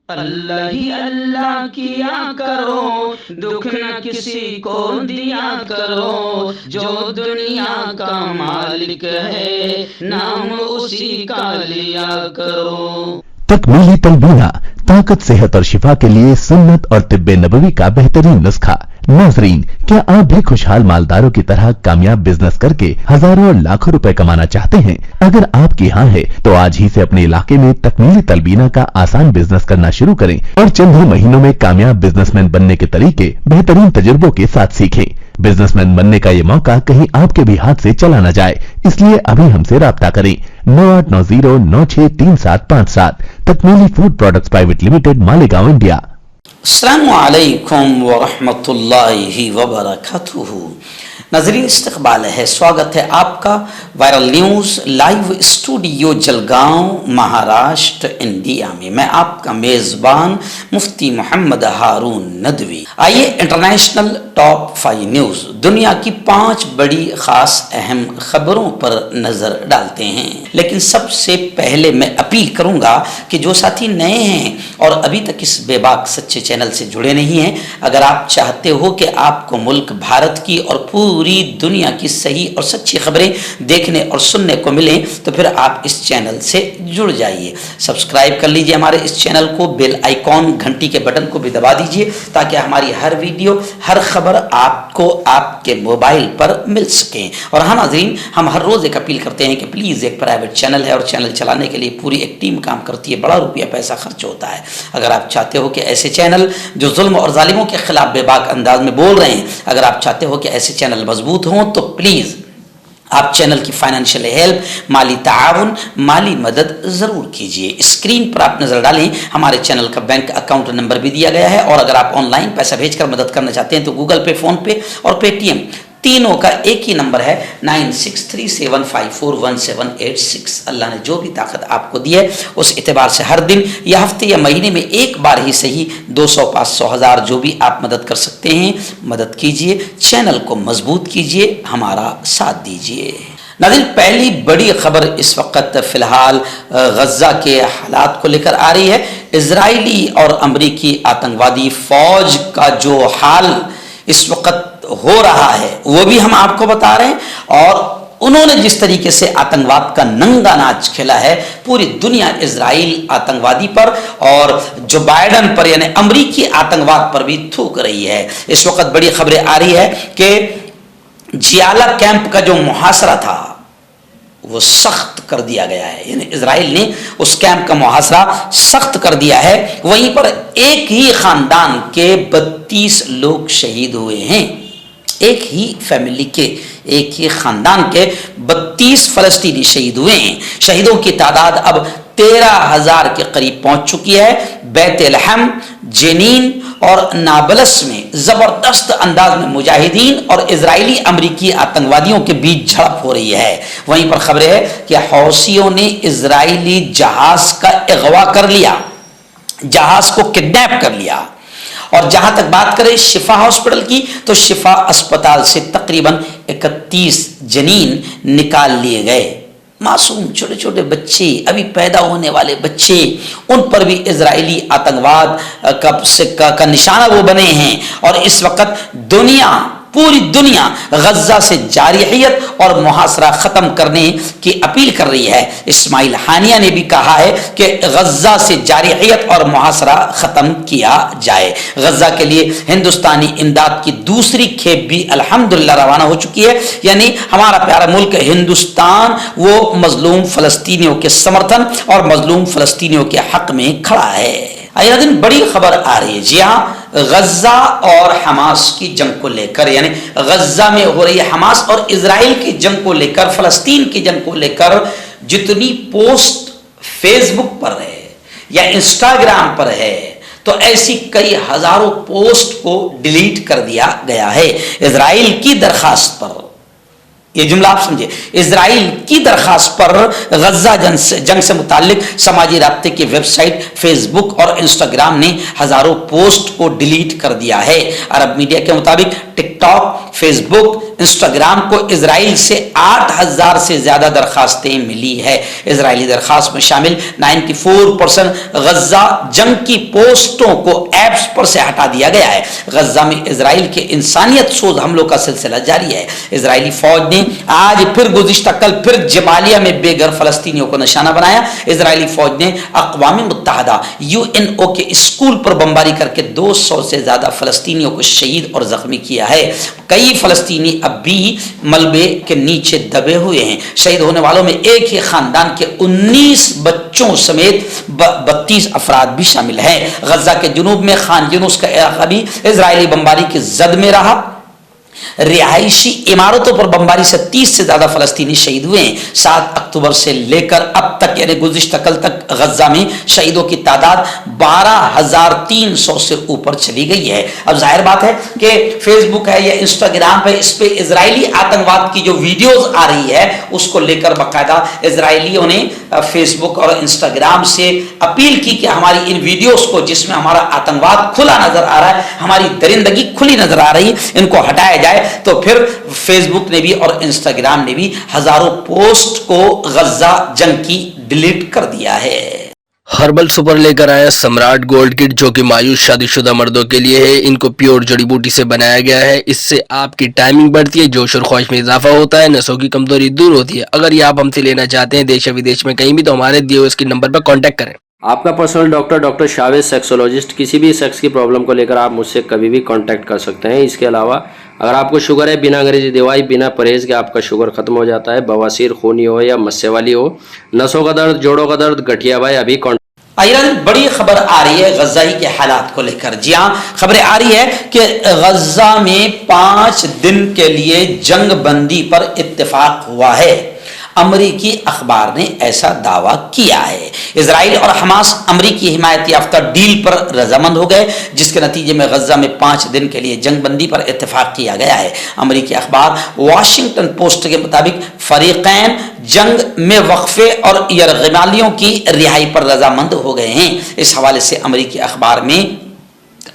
اللہ ہی اللہ کیا کرو، دکھ نہ کسی کو دیا کرو، جو دنیا کا مالک ہے نام اسی کا لیا کرو۔ تکمیلی تلبینہ طاقت، صحت اور شفا کے لیے سنت اور طب نبوی کا بہترین نسخہ۔ ناظرین، کیا آپ بھی خوشحال مالداروں کی طرح کامیاب بزنس کر کے ہزاروں اور لاکھوں روپے کمانا چاہتے ہیں؟ اگر آپ کی ہاں ہے تو آج ہی سے اپنے علاقے میں تکمیلی تلبینہ کا آسان بزنس کرنا شروع کریں اور چند ہی مہینوں میں کامیاب بزنس مین بننے کے طریقے بہترین تجربوں کے ساتھ سیکھیں۔ بزنس مین بننے کا یہ موقع کہیں آپ کے بھی ہاتھ سے چلا نہ جائے، اس لیے ابھی ہم سے رابطہ کریں۔ 9890963757 Takmeeli food products private limited, Malegaon, India. السلام علیکم ورحمۃ اللہ وبرکاتہ۔ ناظرین، استقبال ہے، سواگت ہے آپ کا viral news live studio Jalgaon, Maharashtra, India میں۔ میں آپ کا میزبان مفتی محمد ہارون ندوی۔ آئیے انٹرنیشنل ٹاپ 5 نیوز، دنیا کی 5 بڑی خاص اہم خبروں پر نظر ڈالتے ہیں۔ لیکن سب سے پہلے میں اپیل کروں گا کہ جو ساتھی نئے ہیں اور ابھی تک اس بے باک سچے چینل سے جڑے نہیں ہیں، اگر آپ چاہتے ہو کہ آپ کو ملک بھارت کی اور پوری دنیا کی صحیح اور سچی خبریں دیکھنے اور سننے کو ملیں تو پھر آپ اس چینل سے جڑ جائیے۔ سبسکرائب کر لیجئے ہمارے اس چینل کو، بیل آئیکن گھنٹی کے بٹن کو بھی دبا دیجئے تاکہ ہماری ہر ویڈیو، ہر خبر آپ کو آپ کے موبائل پر مل سکیں۔ اور ہاں ناظرین، ہم ہر روز ایک اپیل کرتے ہیں کہ پلیز، ایک پرائیویٹ چینل ہے اور چینل چلانے کے لیے پوری ایک ٹیم کام کرتی ہے، بڑا روپیہ پیسہ خرچ ہوتا ہے۔ اگر آپ چاہتے ہو کہ ایسے چینل جو ظلم اور ظالموں کے خلاف بے باک انداز میں بول رہے ہیں، اگر آپ چاہتے ہو کہ ایسے چینل مضبوط ہوں تو پلیز آپ چینل کی فائنینشیل ہیلپ، مالی تعاون، مالی مدد ضرور کیجئے۔ اسکرین پر آپ نظر ڈالیں، ہمارے چینل کا بینک اکاؤنٹ نمبر بھی دیا گیا ہے، اور اگر آپ آن لائن پیسہ بھیج کر مدد کرنا چاہتے ہیں تو گوگل پے، فون پے اور پے ٹی ایم تینوں کا ایک ہی نمبر ہے، 9637541786۔ اللہ نے جو بھی طاقت آپ کو دی ہے اس اعتبار سے ہر دن یا ہفتے یا مہینے میں ایک بار ہی صحیح 200، 500، 1000 جو بھی آپ مدد کر سکتے ہیں مدد کیجئے، چینل کو مضبوط کیجئے، ہمارا ساتھ دیجئے۔ ناظرین، پہلی بڑی خبر اس وقت فی الحال غزہ کے حالات کو لے کر آ رہی ہے۔ اسرائیلی اور امریکی آتنکوادی فوج کا جو حال اس وقت ہو رہا ہے وہ بھی ہم آپ کو بتا رہے ہیں، اور انہوں نے جس طریقے سے آتنکواد کا ننگا ناچ کھیلا ہے، پوری دنیا اسرائیل آتنکوادی پر اور جو بائیڈن پر یعنی امریکی آتنکواد پر بھی تھوک رہی ہے۔ اس وقت بڑی خبریں آ رہی ہے کہ جیالہ کیمپ کا جو محاصرہ تھا وہ سخت کر دیا گیا ہے، یعنی اسرائیل نے اس کیمپ کا محاصرہ سخت کر دیا ہے۔ وہیں پر ایک ہی خاندان کے 32 لوگ شہید ہوئے ہیں، ایک ہی فیملی کے، ایک ہی خاندان کے 32 فلسطینی شہید ہوئے ہیں۔ شہیدوں کی تعداد اب 13,000 کے قریب پہنچ چکی ہے۔ بیت لحم، جنین اور نابلس میں زبردست انداز میں مجاہدین اور اسرائیلی امریکی آتنکوادیوں کے بیچ جھڑپ ہو رہی ہے۔ وہیں پر خبر ہے کہ حوثیوں نے اسرائیلی جہاز کا اغوا کر لیا، جہاز کو کڈنیپ کر لیا۔ اور جہاں تک بات کریں شفا ہاسپٹل کی تو شفا اسپتال سے تقریباً 31 جنین نکال لیے گئے۔ معصوم چھوٹے چھوٹے بچے، ابھی پیدا ہونے والے بچے، ان پر بھی اسرائیلی آتنکواد کا نشانہ وہ بنے ہیں۔ اور اس وقت پوری دنیا غزہ سے جارحیت اور محاصرہ ختم کرنے کی اپیل کر رہی ہے۔ اسماعیل ہانیہ نے بھی کہا ہے کہ غزہ سے جارحیت اور محاصرہ ختم کیا جائے۔ غزہ کے لیے ہندوستانی امداد کی دوسری کھیپ بھی الحمدللہ روانہ ہو چکی ہے، یعنی ہمارا پیارا ملک ہندوستان وہ مظلوم فلسطینیوں کے سمرتھن اور مظلوم فلسطینیوں کے حق میں کھڑا ہے۔ آئے دن بڑی خبر آ رہی ہے، جی ہاں، غزہ اور حماس کی جنگ کو لے کر، یعنی غزہ میں ہو رہی ہے حماس اور اسرائیل کی جنگ کو لے کر، فلسطین کی جنگ کو لے کر جتنی پوسٹ فیس بک پر ہے یا انسٹاگرام پر ہے تو ایسی کئی ہزاروں پوسٹ کو ڈیلیٹ کر دیا گیا ہے۔ اسرائیل کی درخواست پر، یہ جملہ آپ سمجھے، اسرائیل کی درخواست پر غزہ جنگ سے متعلق سماجی رابطے کی ویب سائٹ فیس بک اور انسٹاگرام نے ہزاروں پوسٹ کو ڈیلیٹ کر دیا ہے۔ عرب میڈیا کے مطابق ٹک ٹاک، فیس بک، इंस्टाग्राम को इजराइल से 8,000 से ज्यादा दरखास्तें मिली है। इजरायली दरखास्त में शामिल 94% गज्जा जंग की पोस्टों को ऐप्स पर से हटा दिया गया है। गज्जा में इजराइल के इंसानियत सोज हमलों का सिलसिला जारी है। इजरायली फौज ने आज फिर गुज़िश्ता कल फिर जबालिया में बेघर फलस्तीनियों को निशाना बनाया। इजरायली फौज ने अक़वाम मुत्तहिदा UNO के स्कूल पर बमबारी करके 200 से ज्यादा फलस्तीनियों को शहीद और जख्मी किया है। कई फलस्तीनी अब भी मलबे के नीचे दबे हुए हैं। शहीद होने वालों में एक ही खानदान के 19 बच्चों समेत 32 अफराद भी शामिल हैं। गज्जा के जुनूब में खान यूनुस का इलाका भी इजरायली बमबारी की जद में रहा। रिहायशी इमारतों पर बमबारी से 30 से ज्यादा फलस्तीनी शहीद हुए हैं। 7 अक्टूबर से लेकर अब तक यानी गुज़िश्ता कल तक गज्जा में शहीदों की तादाद 12,300 से ऊपर चली गई है। अब जाहिर बात है कि फेसबुक है या इंस्टाग्राम पे इस पे इजरायली आतंकवाद की जो वीडियोस आ रही है उसको लेकर बाकायदा इजरायलियों ने फेसबुक और इंस्टाग्राम से अपील की कि हमारी इन वीडियोस को जिसमें हमारा आतंकवाद खुला नजर आ रहा है, हमारी दरिंदगी खुली नजर आ रही है, इनको हटाया जाए। तो फिर फेसबुक ने भी और इंस्टाग्राम ने भी हजारों पोस्ट को गज्जा जंग की डिलीट कर दिया है। हर्बल सुपर लेकर आया सम्राट गोल्ड किट जो कि मायूस शादीशुदा मर्दों के लिए है। इनको प्योर जड़ी बूटी से बनाया गया है। इससे आपकी टाइमिंग बढ़ती है, जोश और ख्वाहिश में इजाफा होता है, नसों की कमजोरी दूर होती है। अगर ये आप हमसे लेना चाहते हैं देश या विदेश में कहीं भी, तो हमारे दिए हुए इसके नंबर पर कॉन्टैक्ट करें। आपका पर्सनल डॉक्टर शावेज सेक्सोलॉजिस्ट, किसी भी सेक्स की प्रॉब्लम को लेकर आप मुझसे कभी भी कांटेक्ट कर सकते हैं। इसके अलावा अगर आपको शुगर है, बिना अंग्रेजी दवाई बिना परहेज के आपका शुगर खत्म हो जाता है, बवासीर, खूनी हो या मस्से वाली हो, नसों का दर्द, जोड़ों का दर्द, गठिया भाई, अभी आयरन बड़ी खबर आ रही है गज्जा ही के हालात को लेकर। जी हाँ, खबरें आ रही है कि गज्जा में 5 दिन के लिए जंग बंदी पर इत्तेफाक हुआ है। अमरीकी अखबार ने ऐसा दावा किया है। इजराइल और हमास अमरीकी हिमायत याफ्ता डील पर रजामंद हो गए, जिसके नतीजे में गज्जा में 5 दिन के लिए जंग बंदी पर इत्तेफाक किया गया है। अमरीकी अखबार वाशिंगटन पोस्ट के मुताबिक फरीकैन जंग में वक्फे और यरगमालियों की रिहाई पर रजामंद हो गए हैं। इस हवाले से अमरीकी अखबार में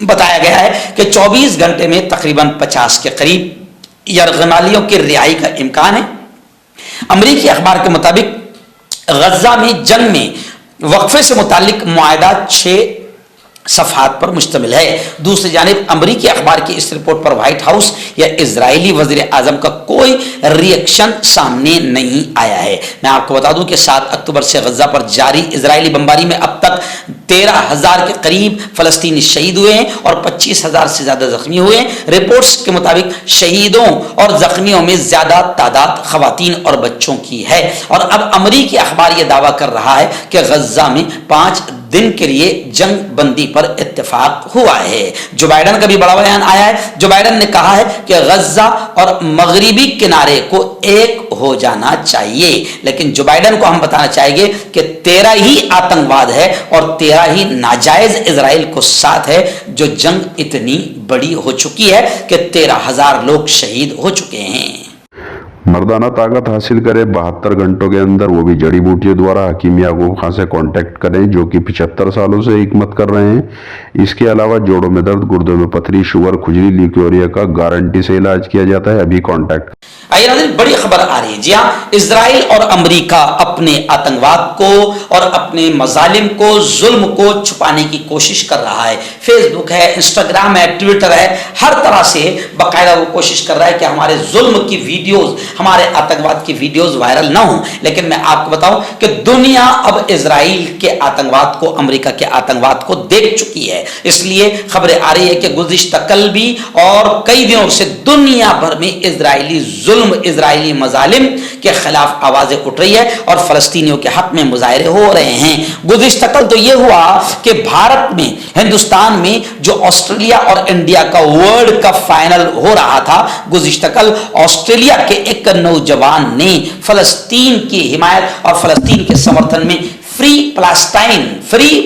बताया गया है कि 24 घंटे में तकरीबन 50 के करीब यरगमालियों की रिहाई का इम्कान है। अमरीकी अखबार के मुताबिक गज्जा में जंग में वक्फे से मुतालिक मुआहदा 6 सफहात पर मुश्तमिल है। दूसरी जानिब अमरीकी अखबार की इस रिपोर्ट पर व्हाइट हाउस या इजरायली वजीर आजम का कोई रिएक्शन सामने नहीं आया है। मैं आपको बता दूं कि 7 अक्टूबर से गज्जा पर जारी इजरायली बमबारी में अब तक 13,000 के करीब फलस्तीनी शहीद हुए हैं और 25,000 से ज्यादा जख्मी हुए हैं। रिपोर्ट्स के मुताबिक शहीदों और जख्मियों में ज्यादा तादाद खवातीन और बच्चों की है। और अब अमरीकी अखबार यह दावा कर रहा है कि गज्जा में 5 दिन के लिए जंग बंदी पर इत्तेफाक हुआ है। जो बाइडन का भी बड़ा बयान आया है। जो बाइडन ने कहा है कि गज्जा और मगरिबी किनारे को एक हो जाना चाहिए, लेकिन जो बाइडन को हम बताना चाहेंगे कि 13 ही आतंकवाद है और 13 ही नाजायज इजराइल को साथ है। जो जंग इतनी बड़ी हो चुकी है कि 13,000 लोग शहीद हो चुके हैं। मर्दाना ताकत हासिल करे 72 घंटों के अंदर, वो भी जड़ी बूटियों द्वारा। हकीम याकूब खान से कांटेक्ट करें जो कि 75 सालों से हिकमत कर रहे हैं। इसके अलावा जोड़ों में दर्द, गुर्दों में पथरी, शुगर, खुजली, ल्यूकोरिया का गारंटी से इलाज किया जाता है। अभी कांटेक्ट। आइए नाज़रीन, बड़ी खबर आ रही है। जी हाँ, इजराइल और अमेरिका अपने आतंकवाद को और अपने मजालिम को, जुल्म को छुपाने की कोशिश कर रहा है। फेसबुक है, इंस्टाग्राम है, ट्विटर है, हर तरह से बाकायदा वो कोशिश कर रहा है कि हमारे जुल्म की वीडियोस, हमारे आतंकवाद की वीडियोस वायरल ना हो। लेकिन मैं आपको बताऊं कि दुनिया अब इजराइल के आतंकवाद को, अमेरिका के आतंकवाद को देख चुकी है। इसलिए खबरें आ रही है कि गुज़िश्ता कल भी और कई दिनों से दुनिया भर में इजरायली जुल्म, इजरायली मजालिम के खिलाफ आवाजें उठ रही है और फलस्तीनियों के हक में मुजाहरे हो रहे हैं। गुज़िश्ता कल तो यह हुआ कि भारत में, हिंदुस्तान में जो ऑस्ट्रेलिया और इंडिया का वर्ल्ड कप फाइनल हो रहा था, गुज़िश्ता कल ऑस्ट्रेलिया के एक नौजवान ने फलस्तीन की हिमायत और फलस्तीन के समर्थन में फ्री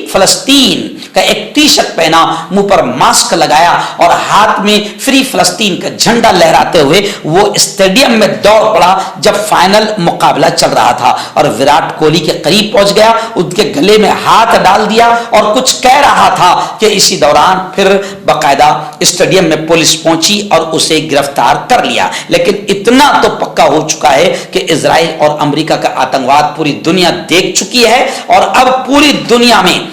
फलस्तीन का एक टी शर्ट पहना, मुंह पर मास्क लगाया और हाथ में फ्री फलस्तीन का झंडा लहराते हुए वो स्टेडियम में दौड़ पड़ा जब फाइनल मुकाबला चल रहा था और विराट कोहली के करीब पहुंच गया, उनके गले में हाथ डाल दिया और कुछ कह रहा था कि इसी दौरान फिर बकायदा स्टेडियम में पुलिस पहुंची और उसे गिरफ्तार कर लिया। लेकिन इतना तो पक्का हो चुका है कि इजराइल और अमेरिका का आतंकवाद पूरी दुनिया देख चुकी है और अब पूरी दुनिया में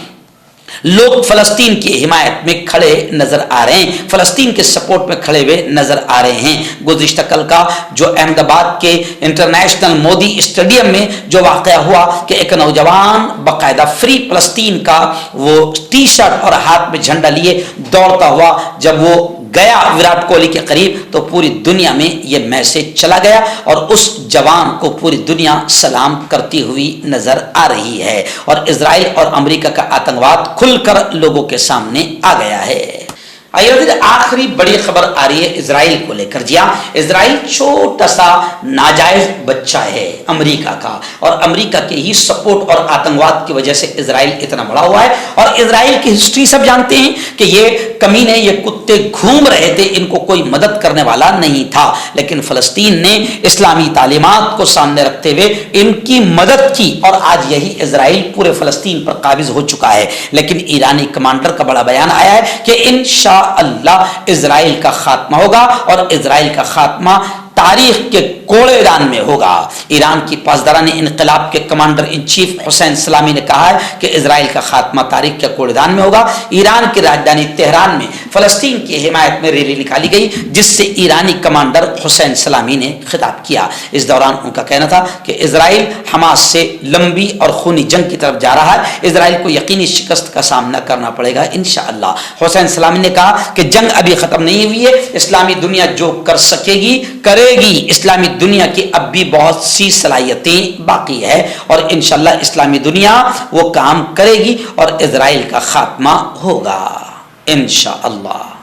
लोग फलस्तीन की हिमायत में खड़े नजर आ रहे हैं, फलस्तीन के सपोर्ट में खड़े हुए नजर आ रहे हैं। गुज़िश्ता कल का जो अहमदाबाद के इंटरनेशनल मोदी स्टेडियम में जो वाकया हुआ कि एक नौजवान बाकायदा फ्री फलस्तीन का वो टी शर्ट और हाथ में झंडा लिए दौड़ता हुआ जब वो गया विराट कोहली के करीब, तो पूरी दुनिया में ये मैसेज चला गया और उस जवान को पूरी दुनिया सलाम करती हुई नजर आ रही है और इजराइल और अमेरिका का आतंकवाद खुलकर लोगों के सामने आ गया है। आइए फिर आखिरी बड़ी खबर आ रही है इजराइल को लेकर। जी हाँ, इजराइल छोटा सा नाजायज बच्चा है अमेरिका का और अमेरिका के ही सपोर्ट और आतंकवाद की वजह से इजराइल इतना बड़ा हुआ है। और इजराइल की हिस्ट्री सब जानते हैं कि ये कमीने, ये कुत्ते घूम रहे थे, इनको कोई मदद करने वाला नहीं था, लेकिन फलस्तीन ने इस्लामी तालीमात को सामने रखते हुए इनकी मदद की और आज यही इजराइल पूरे फलस्तीन पर काबिज हो चुका है। लेकिन ईरानी कमांडर का बड़ा बयान आया है कि इंशाअल्लाह इजराइल का खात्मा होगा और इजराइल का खात्मा तारीख के कोड़ेदान में होगा। ईरान की पासदारान इनकलाब के कमांडर इन चीफ हुसैन सलामी ने कहा है कि इजराइल का खात्मा तारीख के कोड़ेदान में होगा। ईरान की राजधानी तेहरान में फलस्तीन की हिमायत में रैली निकाली गई जिससे ईरानी कमांडर हुसैन सलामी ने खिताब किया। इस दौरान उनका कहना था कि इजराइल हमास से लंबी और खूनी जंग की तरफ जा रहा है, इजराइल को यकीनी शिकस्त का सामना करना पड़ेगा इंशाअल्लाह। हुसैन सलामी ने कहा कि जंग अभी खत्म नहीं हुई है, इस्लामी दुनिया जो कर सकेगी करेगी। इस्लामी दुनिया की अब भी बहुत सी सलाहियतें बाकी है और इंशाअल्लाह इस्लामी दुनिया वो काम करेगी और इजराइल का खात्मा होगा इंशाअल्लाह।